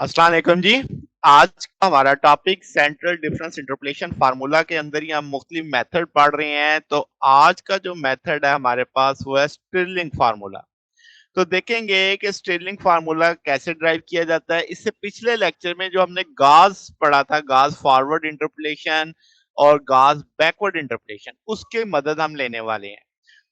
अस्सलाम वालेकुम जी। आज का हमारा topic central difference interpolation formula के अंदर ही हम मुख्तलिफ मेथड पढ़ रहे हैं। तो आज का जो मेथड है हमारे पास वो है स्टिरलिंग फार्मूला। तो देखेंगे कि स्टिरलिंग फार्मूला कैसे ड्राइव किया जाता है। इससे पिछले लेक्चर में जो हमने गाउस पढ़ा था, गाउस फॉरवर्ड इंटरपोलेशन और गाउस बैकवर्ड इंटरपोलेशन, उसकी मदद हम लेने वाले हैं।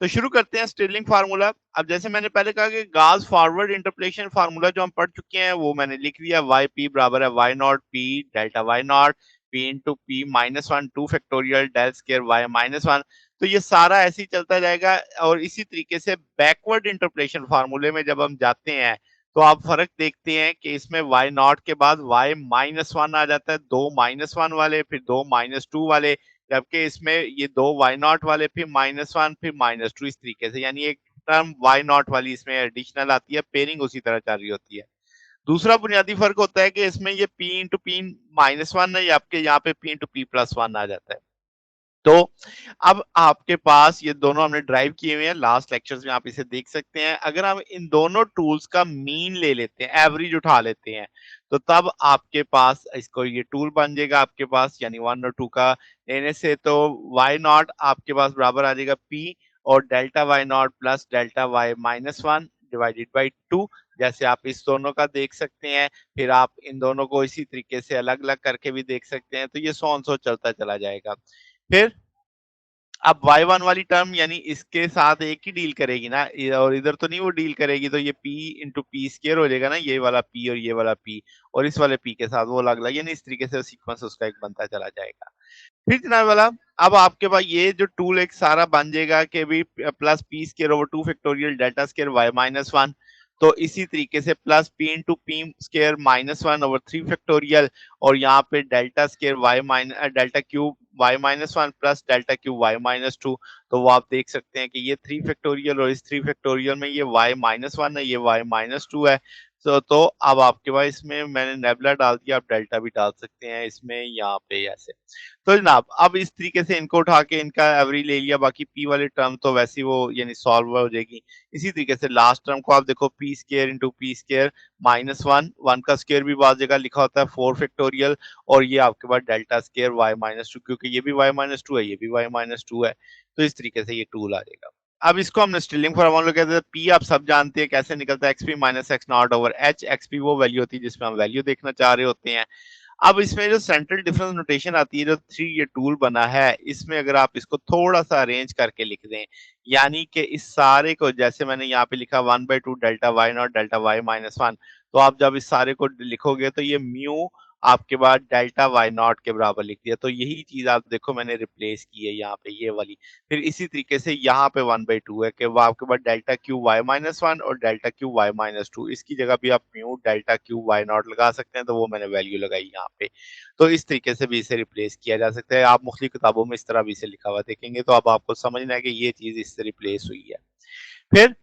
तो शुरू करते हैं स्टिरलिंग फार्मूला। अब जैसे मैंने पहले कहा कि गाउस फॉरवर्ड इंटरपोलेशन फार्मूला जो हम पढ़ चुके हैं वो मैंने लिख दिया। वाई पी बराबर है Y naught P delta Y naught P into P minus one two factorial del square Y minus one. तो ये सारा ऐसे ही चलता जाएगा। और इसी तरीके से बैकवर्ड इंटरपोलेशन फार्मूले में जब हम जाते हैं तो आप फर्क देखते हैं कि इसमें वाई नॉट के बाद वाई माइनस वन आ जाता है, दो माइनस वन वाले फिर दो माइनस टू वाले, जबकि इसमें ये दो वाई नॉट वाले फिर माइनस वन फिर माइनस टू, इस तरीके से यानी एक टर्म वाई नॉट वाली इसमें एडिशनल आती है, पेयरिंग उसी तरह चल रही होती है। दूसरा बुनियादी फर्क होता है कि इसमें ये P into P minus one है, आपके यहाँ पे P into P plus one आ जाता है। तो अब आपके पास ये दोनों हमने ड्राइव किए हुए हैं, लास्ट लेक्चर्स में आप इसे देख सकते हैं। अगर हम इन दोनों टूल्स का मीन ले लेते हैं, एवरेज उठा लेते हैं, तो तब आपके पास इसको ये टूल बन जाएगा आपके पास, यानी वन और टू का लेने से तो वाई नॉट आपके पास बराबर आ जाएगा पी और delta Y naught plus delta Y minus one divided by two. जैसे आप इस दोनों का देख सकते हैं, फिर आप इन दोनों को इसी तरीके से अलग अलग करके भी देख सकते हैं। तो ये सो ऑन सो चलता चला जाएगा। फिर अब y1 वाली टर्म यानी इसके साथ एक ही डील करेगी ना, और इधर तो नहीं वो डील करेगी, तो ये p इंटू पी स्केयर हो जाएगा ना, ये वाला p और ये वाला p, और इस वाले p के साथ वो अलग अलग, यानी इस तरीके से सीक्वेंस उसका एक बनता चला जाएगा। फिर जनाब वाला, अब आपके पास ये जो टूल एक सारा बन जाएगा कि भी plus P square over two factorial delta square Y minus one. तो इसी तरीके से plus P into P square minus one over three factorial, और यहाँ पे delta square Y minus delta cube Y minus one plus delta cube Y minus two. तो वो आप देख सकते हैं कि ये थ्री फैक्टोरियल और इस थ्री फैक्टोरियल में ये वाई माइनस वन है, ये वाई माइनस टू है। तो अब आपके पास इसमें मैंने नेबुला डाल दिया, आप डेल्टा भी डाल सकते हैं इसमें, यहाँ पे ऐसे। तो जनाब अब इस तरीके से इनको उठा के इनका एवरेज ले लिया, बाकी पी वाली टर्म तो वैसी वो यानी सॉल्व हो जाएगी। इसी तरीके से लास्ट टर्म को आप देखो, P square into P square minus one, one का स्केयर भी बात जगह लिखा होता है फोर फैक्टोरियल, और ये आपके पास delta square Y minus two, क्योंकि ये भी वाई माइनस टू है ये भी वाई माइनस टू है। तो इस तरीके से ये टूल आ जाएगा। अब इसको हमने स्टिलिंग फॉर्मूला कहते हैं। पी आप सब जानते हैं कैसे निकलता है, XP minus x not over H. XP वो वैल्यू होती है जिसमें हम वैल्यू देखना चाह रहे होते हैं। अब इसमें जो सेंट्रल डिफरेंस नोटेशन आती है, जो थ्री ये टूल बना है, इसमें अगर आप इसको थोड़ा सा अरेंज करके लिख दें, यानी कि इस सारे को जैसे मैंने यहाँ पे लिखा one by two delta Y naught delta Y minus one, तो आप जब इस सारे को लिखोगे तो ये म्यू आपके बाद डेल्टा वाई नॉट के बराबर लिख दिया। तो यही चीज आप देखो मैंने रिप्लेस की है यहाँ पे, ये वाली। फिर इसी तरीके से यहाँ पे वन बाई टू है कि वो आपके पास delta Q Y minus one और delta Q Y minus two, इसकी जगह भी आप mu delta Q Y naught लगा सकते हैं, तो वो मैंने वैल्यू लगाई यहाँ पे। तो इस तरीके से भी इसे रिप्लेस किया जा सकता है। आप मुख्तलिफ किताबों में इस तरह भी इसे लिखा हुआ देखेंगे, तो अब आपको समझना है कि ये चीज इससे रिप्लेस हुई है। फिर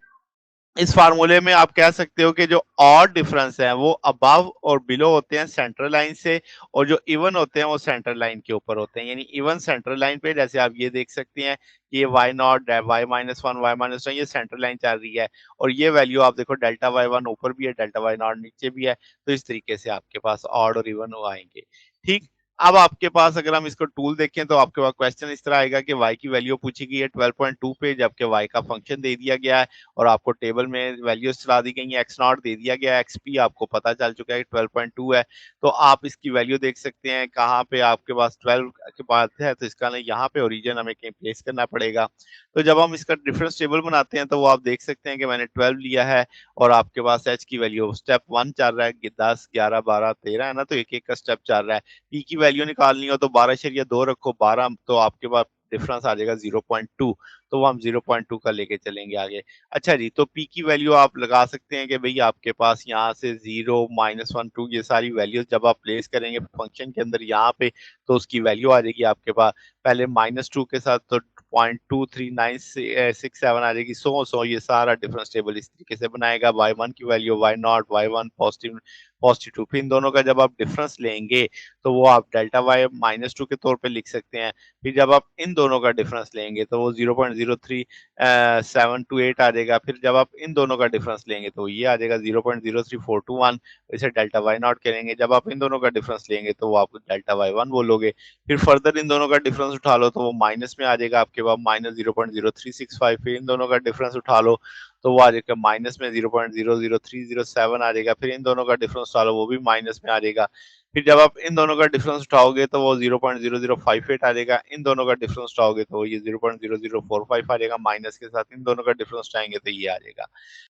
इस फार्मूले में आप कह सकते हो कि जो ऑड डिफरेंस है वो अबव और बिलो होते हैं सेंट्रल लाइन से, और जो इवन होते हैं वो सेंट्रल लाइन के ऊपर होते हैं। यानी इवन सेंट्रल लाइन पे जैसे आप ये देख सकते हैं कि ये Y naught Y minus one Y minus one, ये सेंट्रल लाइन चल रही है, और ये वैल्यू आप देखो डेल्टा वाई वन ऊपर भी है डेल्टा वाई नॉट नीचे भी है। तो इस तरीके से आपके पास ऑड और इवन आएंगे। ठीक। अब आपके पास अगर हम इसको टूल देखें तो आपके पास क्वेश्चन इस तरह आएगा कि y की वैल्यू पूछी गई है 12.2 पे, जबकि y का फंक्शन दे दिया गया है, और आपको टेबल में वैल्यूज चला दी गई है, एक्स नॉट दे दिया गया है, एक्स पी आपको पता चल चुका है 12.2 है। तो आप इसकी वैल्यू देख सकते हैं कहाँ पे आपके पास 12 के बाद है, तो इसका यहाँ पे ओरिजिन हमें कहीं प्लेस करना पड़ेगा। तो जब हम इसका डिफरेंस टेबल बनाते हैं तो वो आप देख सकते हैं कि मैंने 12 लिया है, और आपके पास एच की वैल्यू स्टेप वन चल रहा है 10 11 12 13 है ना, तो एक एक का स्टेप चल रहा है। पी की वैल्यू निकालनी हो तो 12.2 रखो, 12 तो आपके पास डिफरेंस आ जाएगा 0.2, तो वो हम 0.2 का लेके चलेंगे आगे। अच्छा जी, तो पी की वैल्यू आप लगा सकते हैं कि भाई आपके पास यहाँ से 0 माइनस वन टू ये सारी वैल्यूज जब आप प्लेस करेंगे फंक्शन के अंदर यहाँ पे, तो उसकी वैल्यू आ जाएगी आपके पास पहले माइनस टू के साथ तो 0.2396 आ जाएगी, सो ये सारा डिफरेंस टेबल इस तरीके से बनाएगा। वाई वन की value Y naught Y one positive +2। फिर इन दोनों का जब आप डिफरेंस लेंगे तो वो आप डेल्टा वाई -2 के तौर पे लिख सकते हैं। फिर जब आप इन दोनों का डिफरेंस लेंगे तो वो 0.03728 आ जाएगा। फिर जब आप इन दोनों का डिफरेंस लेंगे तो ये आ जाएगा 0.03421। इसे डेल्टा वाई नॉट करेंगे। जब आप इन दोनों का डिफरेंस लेंगे तो वो आप डेल्टा वाई वन बोलोगे। फिर फर्दर इन दोनों का डिफरेंस उठा लो तो वो माइनस में आ जाएगा आपके पास -0.0365। फिर इन दोनों का डिफरेंस उठा लो तो वो आ जाएगा माइनस में 0.00307 आ जाएगा। फिर इन दोनों का डिफरेंस उठा लो वो भी माइनस में आ जाएगा। फिर जब आप इन दोनों का डिफरेंस उठाओगे तो वो 0.0058 आ जाएगा। इन दोनों का डिफरेंस उठाओगे तो ये 0.0045 आ जाएगा। माइनस के साथ इन दोनों का डिफरेंस उठाएंगे तो ये आ जाएगा।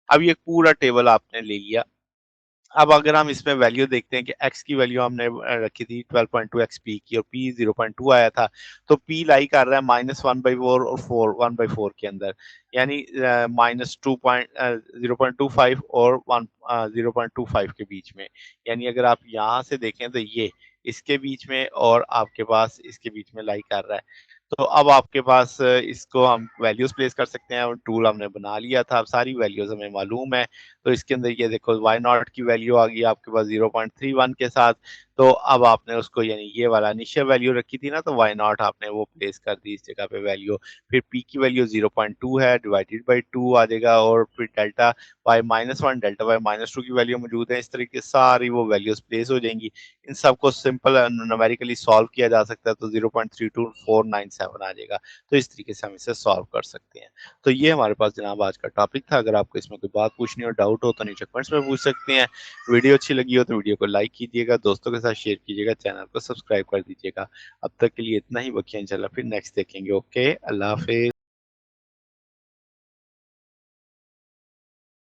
अब ये पूरा टेबल आपने ले लिया। अब अगर हम इसमें वैल्यू देखते हैं कि x की वैल्यू हमने रखी थी 12.2 x p की और p 0.2 आया था, तो p लाई कर रहा है -1/4 और 1/4 के अंदर, यानी -0.25 और 0.25 के बीच में। यानी अगर आप यहाँ से देखें तो ये इसके बीच में और आपके पास इसके बीच में लाई कर रहा है। तो अब आपके पास इसको हम वैल्यूज प्लेस कर सकते हैं और टूल हमने बना लिया था। अब सारी वैल्यूज हमें मालूम है। तो इसके अंदर ये देखो वाई नॉट की वैल्यू आ गई आपके पास 0.31 के साथ। तो अब आपने उसको यानी ये वाला इनिशियल वैल्यू रखी थी ना, तो वाई नॉट आपने वो प्लेस कर दी इस जगह पे वैल्यू। फिर पी की वैल्यू 0.2 है, डिवाइडेड बाई 2 आ जाएगा और फिर डेल्टा वाई -1 डेल्टा वाई -2 की वैल्यू मौजूद है। इस तरीके से सारी वो वैल्यूज प्लेस हो जाएंगी। इन सबको सिंपल न्यूमेरिकली सॉल्व किया जा सकता है तो 0.32497 आ जाएगा। तो इस तरीके से हम इसे सॉल्व कर सकते हैं। तो ये हमारे पास जनाब आज का टॉपिक था। अगर आपको इसमें कोई बात पूछनी हो, डाउट हो तो नीचे कमेंट्स में पूछ सकते हैं। वीडियो अच्छी लगी हो तो वीडियो को लाइक कीजिएगा, दोस्तों के साथ शेयर कीजिएगा, चैनल को सब्सक्राइब कर दीजिएगा। अब तक के लिए इतना ही, बकिया इंशाल्लाह फिर नेक्स्ट देखेंगे। ओके, अल्लाह हाफिज।